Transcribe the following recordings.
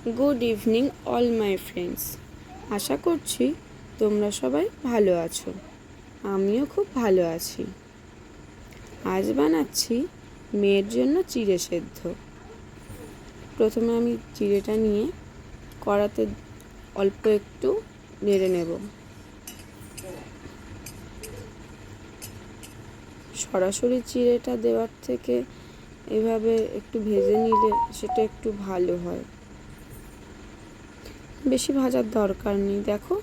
Good evening all my friends. আশা করছি তোমরা সবাই ভালো আছো, আমিও খুব ভালো আছি। আজ বানাচ্ছি মেয়ের জন্য চিড়ে সেদ্ধ। প্রথমে আমি চিড়েটা নিয়ে কড়াতে অল্প একটু নেড়ে নেব। সরাসরি চিড়েটা দেওয়ার থেকে এভাবে একটু ভেজে নিলে সেটা একটু ভালো হয়। বেশি ভাজার দরকার নেই। দেখো,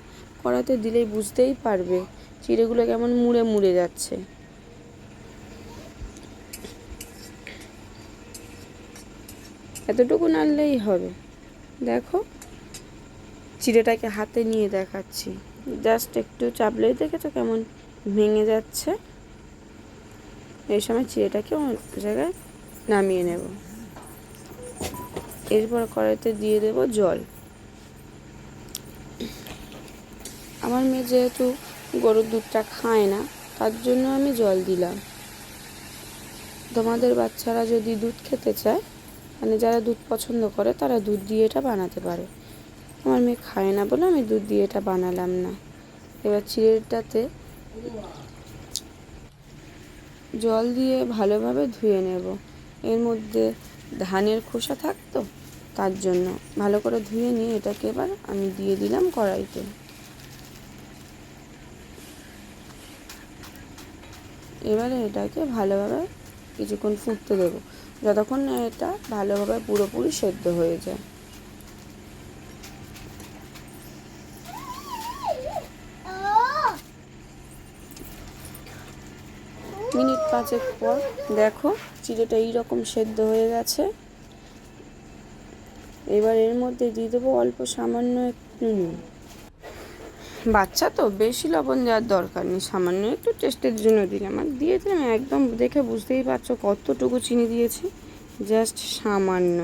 কড়াতে দিলেই বুঝতেই পারবে চিড়েগুলো কেমন মুড়ে মুড়ে যাচ্ছে। এতটুকু নাড়লেই হবে। দেখো, চিড়েটাকে হাতে নিয়ে দেখাচ্ছি, জাস্ট একটু চাপলেই দেখেছো কেমন ভেঙে যাচ্ছে। এই সময় চিড়েটাকে অন্য জায়গায় নামিয়ে নেব। এরপর কড়াইতে দিয়ে দেব জল। আমার মেয়ে যেহেতু গরুর দুধটা খায় না, তার জন্য আমি জল দিলাম। তোমাদের বাচ্চারা যদি দুধ খেতে চায়, মানে যারা দুধ পছন্দ করে, তারা দুধ দিয়ে এটা বানাতে পারে। আমার মেয়ে খায় না বলে আমি দুধ দিয়ে এটা বানালাম না। এবার চিড়েটাতে জল দিয়ে ভালোভাবে ধুয়ে নেব। এর মধ্যে ধানের খোসা থাকতো, তার জন্য ভালো করে ধুয়ে নিয়ে এটাকে এবার আমি দিয়ে দিলাম কড়াইতে। এবারে এটাকে ভালোভাবে কিছুক্ষণ ফুটতে দেবো, যতক্ষণ না এটা ভালোভাবে পুরোপুরি সেদ্ধ হয়ে যায়। মিনিট 5 পর দেখো চিড়েটা এইরকম সেদ্ধ হয়ে গেছে। এবার এর মধ্যে দিয়ে দেবো অল্প সামান্য একটু নুন। বাচ্চা তো বেশি লবণ দেওয়ার দরকার নেই, সামান্য একটু টেস্টের জন্য দিলাম। আর দিয়ে দিলাম, একদম দেখে বুঝতেই পারছো কতটুকু চিনি দিয়েছি, জাস্ট সামান্য।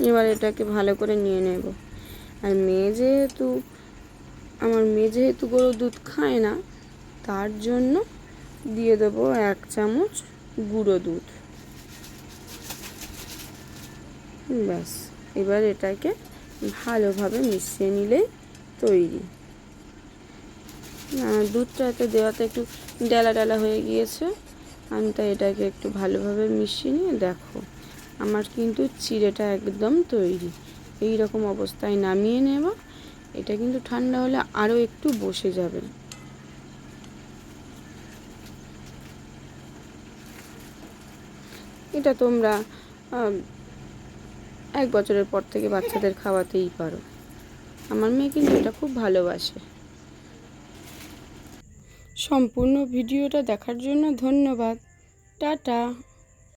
এবার এটাকে ভালো করে নিয়ে নেব। আর আমার মেয়ে যেহেতু গরুর দুধ খায় না, তার জন্য দিয়ে দেবো 1 চামচ গুঁড়ো দুধ। ব্যাস, এবার এটাকে ভালোভাবে মিশিয়ে নিলেই তৈরি। দুধটা এতে দেওয়াতে একটু ডালা ডালা হয়ে গিয়েছে, আমি তাই এটাকে একটু ভালোভাবে মিশিয়ে নিয়ে দেখো আমার কিন্তু চিড়েটা একদম তৈরি। এই রকম অবস্থায় নামিয়ে নেব। এটা কিন্তু ঠান্ডা হলে আরও একটু বসে যাবে। এটা তোমরা 1 বছরের পর থেকে বাচ্চাদের খাওয়াতেই পারো। আমার মেয়ে কিন্তু এটা খুব ভালোবাসে। সম্পূর্ণ ভিডিওটা দেখার জন্য ধন্যবাদ। টাটা।